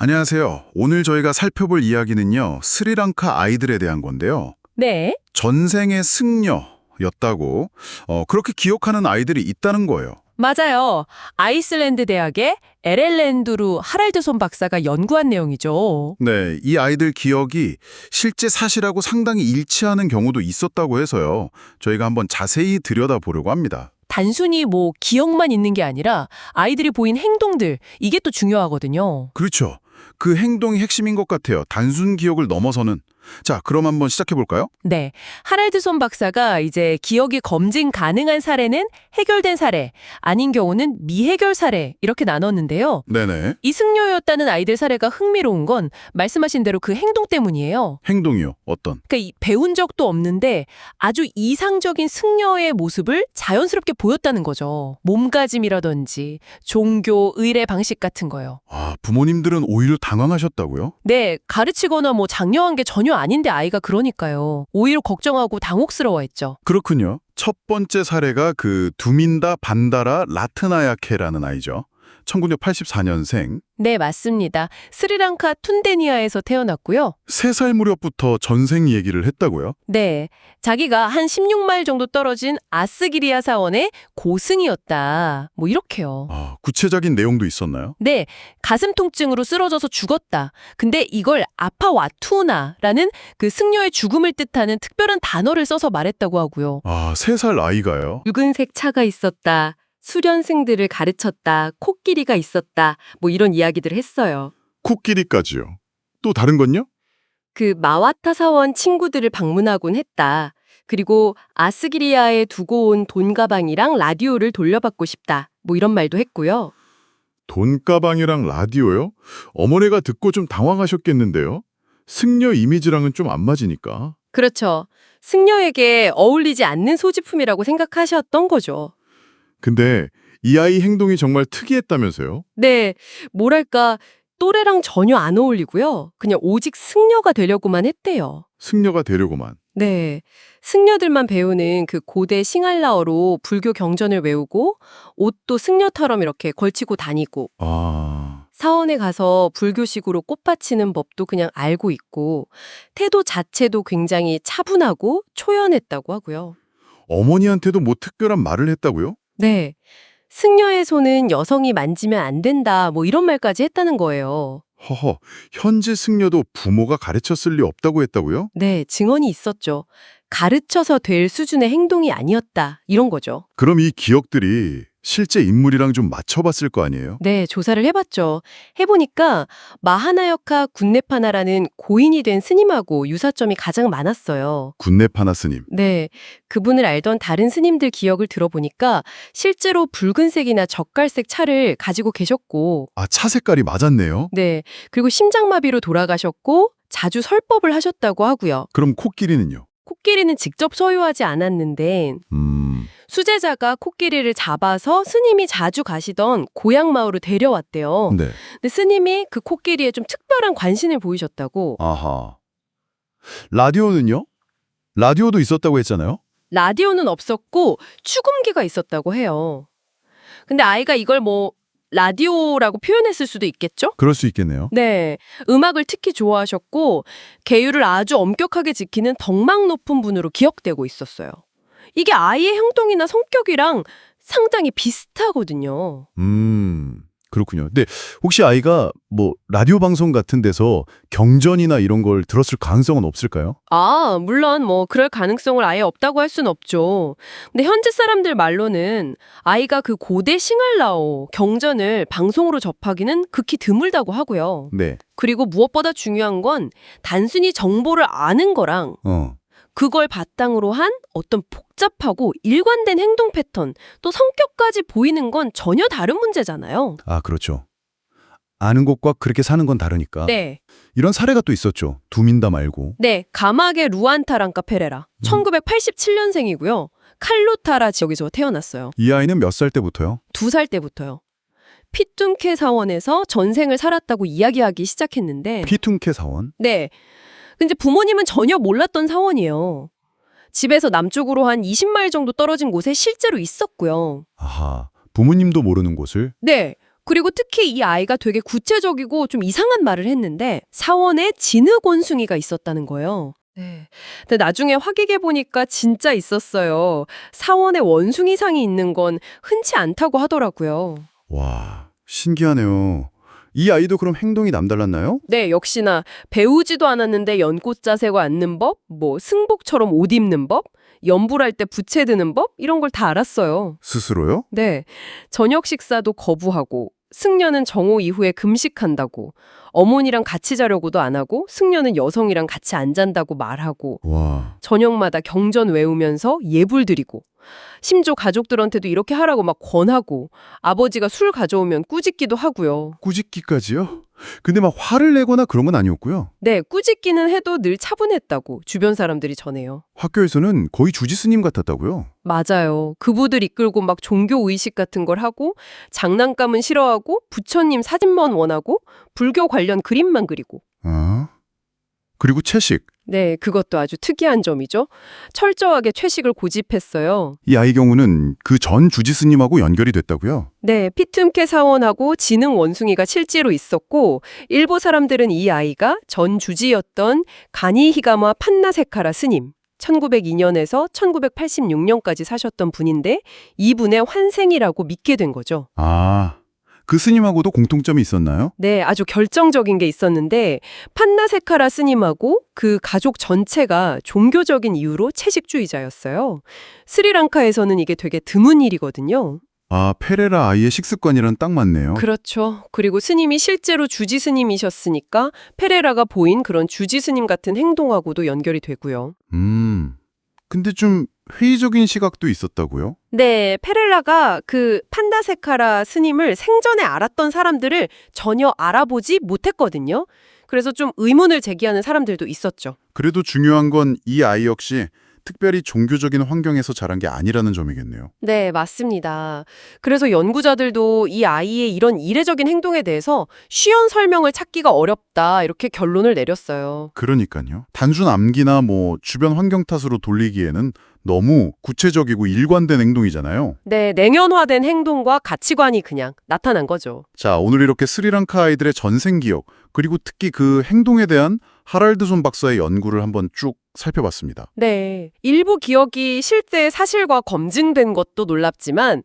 안녕하세요. 오늘 저희가 살펴볼 이야기는요, 스리랑카 아이들에 대한 건데요. 네, 전생의 승려였다고, 그렇게 기억하는 아이들이 있다는 거예요. 맞아요. 아이슬란드 대학의 에렐렌두루 하랄드손 박사가 연구한 내용이죠. 네, 이 아이들 기억이 실제 사실하고 상당히 일치하는 경우도 있었다고 해서요. 저희가 한번 자세히 들여다보려고 합니다. 단순히 기억만 있는 게 아니라 아이들이 보인 행동들, 이게 또 중요하거든요. 그렇죠. 그 행동이 핵심인 것 같아요. 단순 기억을 넘어서는. 자, 그럼 한번 시작해 볼까요? 네, 하랄드손 박사가 이제 기억이 검증 가능한 사례는 해결된 사례, 아닌 경우는 미해결 사례 이렇게 나눴는데요. 네네. 이 승려였다는 아이들 사례가 흥미로운 건 말씀하신 대로 그 행동 때문이에요. 행동이요. 어떤? 그러니까 배운 적도 없는데 아주 이상적인 승려의 모습을 자연스럽게 보였다는 거죠. 몸가짐이라든지 종교, 의례 방식 같은 거요. 아, 부모님들은 오히려 당황하셨다고요? 네, 가르치거나 장려한 게 전혀 아닌데 아이가 그러니까요. 오히려 걱정하고 당혹스러워했죠. 그렇군요. 첫 번째 사례가 그 두민다 반다라 라트나야케라는 아이죠. 1984년생. 네, 맞습니다. 스리랑카 툰데니아에서 태어났고요. 3살 무렵부터 전생 얘기를 했다고요? 네, 자기가 한 16마일 정도 떨어진 아스기리아 사원의 고승이었다. 이렇게요. 아, 구체적인 내용도 있었나요? 네, 가슴 통증으로 쓰러져서 죽었다. 근데 이걸 아파와투나라는 그 승려의 죽음을 뜻하는 특별한 단어를 써서 말했다고 하고요. 아, 3살 아이가요? 붉은색 차가 있었다. 수련생들을 가르쳤다. 코끼리가 있었다. 이런 이야기들을 했어요. 코끼리까지요. 또 다른 건요? 그 마와타 사원 친구들을 방문하곤 했다. 그리고 아스기리아에 두고 온 돈가방이랑 라디오를 돌려받고 싶다. 이런 말도 했고요. 돈가방이랑 라디오요? 어머니가 듣고 좀 당황하셨겠는데요? 승려 이미지랑은 좀 안 맞으니까. 그렇죠. 승려에게 어울리지 않는 소지품이라고 생각하셨던 거죠. 근데 이 아이 행동이 정말 특이했다면서요? 네, 뭐랄까, 또래랑 전혀 안 어울리고요. 그냥 오직 승려가 되려고만 했대요. 승려가 되려고만. 네, 승려들만 배우는 그 고대 싱할라어로 불교 경전을 외우고 옷도 승려처럼 이렇게 걸치고 다니고 아... 사원에 가서 불교식으로 꽃받치는 법도 그냥 알고 있고 태도 자체도 굉장히 차분하고 초연했다고 하고요. 어머니한테도 뭐 특별한 말을 했다고요? 네, 승려의 손은 여성이 만지면 안 된다 이런 말까지 했다는 거예요. 허허, 현지 승려도 부모가 가르쳤을 리 없다고 했다고요? 네, 증언이 있었죠. 가르쳐서 될 수준의 행동이 아니었다 이런 거죠. 그럼 이 기억들이 실제 인물이랑 좀 맞춰봤을 거 아니에요? 네, 조사를 해봤죠. 해보니까 마하나역하 군네파나라는 고인이 된 스님하고 유사점이 가장 많았어요. 군네파나 스님. 네, 그분을 알던 다른 스님들 기억을 들어보니까 실제로 붉은색이나 젓갈색 차를 가지고 계셨고, 아, 차 색깔이 맞았네요? 네, 그리고 심장마비로 돌아가셨고 자주 설법을 하셨다고 하고요. 그럼 코끼리는요? 코끼리는 직접 소유하지 않았는데 수제자가 코끼리를 잡아서 스님이 자주 가시던 고향 마을로 데려왔대요. 네. 근데 스님이 그 코끼리에 좀 특별한 관심을 보이셨다고. 아하. 라디오는요? 라디오도 있었다고 했잖아요? 라디오는 없었고 축음기가 있었다고 해요. 근데 아이가 이걸 라디오라고 표현했을 수도 있겠죠? 그럴 수 있겠네요. 네, 음악을 특히 좋아하셨고 계율을 아주 엄격하게 지키는 덕망 높은 분으로 기억되고 있었어요. 이게 아이의 행동이나 성격이랑 상당히 비슷하거든요. 그렇군요. 근데 혹시 아이가 뭐 라디오 방송 같은 데서 경전이나 이런 걸 들었을 가능성은 없을까요? 아, 물론 그럴 가능성을 아예 없다고 할 수는 없죠. 근데 현지 사람들 말로는 아이가 그 고대 싱할라어 경전을 방송으로 접하기는 극히 드물다고 하고요. 네. 그리고 무엇보다 중요한 건 단순히 정보를 아는 거랑 그걸 바탕으로 한 어떤 복잡하고 일관된 행동 패턴, 또 성격까지 보이는 건 전혀 다른 문제잖아요. 아, 그렇죠. 아는 것과 그렇게 사는 건 다르니까. 네. 이런 사례가 또 있었죠. 두민다 말고. 네, 가마게 루안타랑카 페레라. 1987년생이고요. 칼루타라 지역에서 태어났어요. 이 아이는 몇 살 때부터요? 2살 때부터요. 피툰케 사원에서 전생을 살았다고 이야기하기 시작했는데 피퉁케 사원? 네. 근데 부모님은 전혀 몰랐던 사원이에요. 집에서 남쪽으로 한 20마일 정도 떨어진 곳에 실제로 있었고요. 아하, 부모님도 모르는 곳을? 네. 그리고 특히 이 아이가 되게 구체적이고 좀 이상한 말을 했는데 사원에 진흙 원숭이가 있었다는 거예요. 네. 근데 나중에 확인해 보니까 진짜 있었어요. 사원에 원숭이상이 있는 건 흔치 않다고 하더라고요. 와, 신기하네요. 이 아이도 그럼 행동이 남달랐나요? 네, 역시나 배우지도 않았는데 연꽃자 세고 앉는 법, 뭐 승복처럼 옷 입는 법, 연불할 때 부채 드는 법 이런 걸 다 알았어요. 스스로요? 네, 저녁 식사도 거부하고 승려는 정오 이후에 금식한다고 어머니랑 같이 자려고도 안 하고 승려는 여성이랑 같이 안 잔다고 말하고 와, 저녁마다 경전 외우면서 예불 드리고 심지어 가족들한테도 이렇게 하라고 막 권하고 아버지가 술 가져오면 꾸짖기도 하고요. 꾸짖기까지요? 근데 막 화를 내거나 그런 건 아니었고요. 네, 꾸짖기는 해도 늘 차분했다고 주변 사람들이 전해요. 학교에서는 거의 주지스님 같았다고요. 맞아요. 그부들 이끌고 막 종교 의식 같은 걸 하고 장난감은 싫어하고 부처님 사진만 원하고 불교 관련 그림만 그리고 아, 그리고 채식. 네, 그것도 아주 특이한 점이죠. 철저하게 채식을 고집했어요. 이 아이 경우는 그 전 주지스님하고 연결이 됐다고요. 네, 피트음케 사원하고 지능 원숭이가 실제로 있었고 일부 사람들은 이 아이가 전 주지였던 가니히가마 판나세카라 스님 1902년에서 1986년까지 사셨던 분인데 이분의 환생이라고 믿게 된 거죠. 아, 그 스님하고도 공통점이 있었나요? 네, 아주 결정적인 게 있었는데 판나세카라 스님하고 그 가족 전체가 종교적인 이유로 채식주의자였어요. 스리랑카에서는 이게 되게 드문 일이거든요. 아, 페레라 아이의 식습관이랑 딱 맞네요. 그렇죠. 그리고 스님이 실제로 주지 스님이셨으니까 페레라가 보인 그런 주지 스님 같은 행동하고도 연결이 되고요. 근데 좀 회의적인 시각도 있었다고요? 네, 페렐라가 그 판다세카라 스님을 생전에 알았던 사람들을 전혀 알아보지 못했거든요. 그래서 좀 의문을 제기하는 사람들도 있었죠. 그래도 중요한 건 이 아이 역시 특별히 종교적인 환경에서 자란 게 아니라는 점이겠네요. 네, 맞습니다. 그래서 연구자들도 이 아이의 이런 이례적인 행동에 대해서 쉬운 설명을 찾기가 어렵다 이렇게 결론을 내렸어요. 그러니까요. 단순 암기나 뭐 주변 환경 탓으로 돌리기에는 너무 구체적이고 일관된 행동이잖아요. 네, 냉연화된 행동과 가치관이 그냥 나타난 거죠. 자, 오늘 이렇게 스리랑카 아이들의 전생 기억, 그리고 특히 그 행동에 대한 하랄드손 박사의 연구를 한번 쭉 살펴봤습니다. 네, 일부 기억이 실제 사실과 검증된 것도 놀랍지만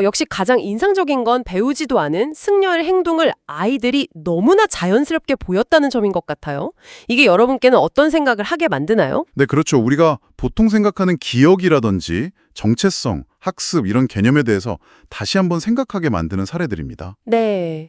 역시 가장 인상적인 건 배우지도 않은 승려의 행동을 아이들이 너무나 자연스럽게 보였다는 점인 것 같아요. 이게 여러분께는 어떤 생각을 하게 만드나요? 네, 그렇죠. 우리가 보통 생각하는 기억이라든지 정체성, 학습 이런 개념에 대해서 다시 한번 생각하게 만드는 사례들입니다. 네.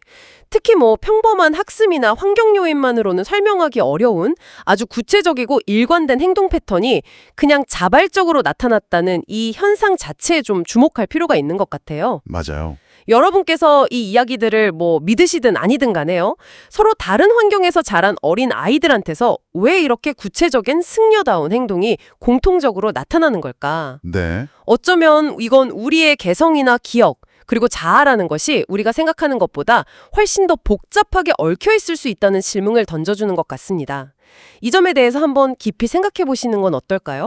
특히 뭐 평범한 학습이나 환경 요인만으로는 설명하기 어려운 아주 구체적이고 일관된 행동 패턴이 그냥 자발적으로 나타났다는 이 현상 자체에 좀 주목할 필요가 있는 것 같아요. 맞아요. 여러분께서 이 이야기들을 뭐 믿으시든 아니든 간에요. 서로 다른 환경에서 자란 어린 아이들한테서 왜 이렇게 구체적인 승려다운 행동이 공통적으로 나타나는 걸까? 네. 어쩌면 이건 우리의 개성이나 기억, 그리고 자아라는 것이 우리가 생각하는 것보다 훨씬 더 복잡하게 얽혀 있을 수 있다는 질문을 던져주는 것 같습니다. 이 점에 대해서 한번 깊이 생각해 보시는 건 어떨까요?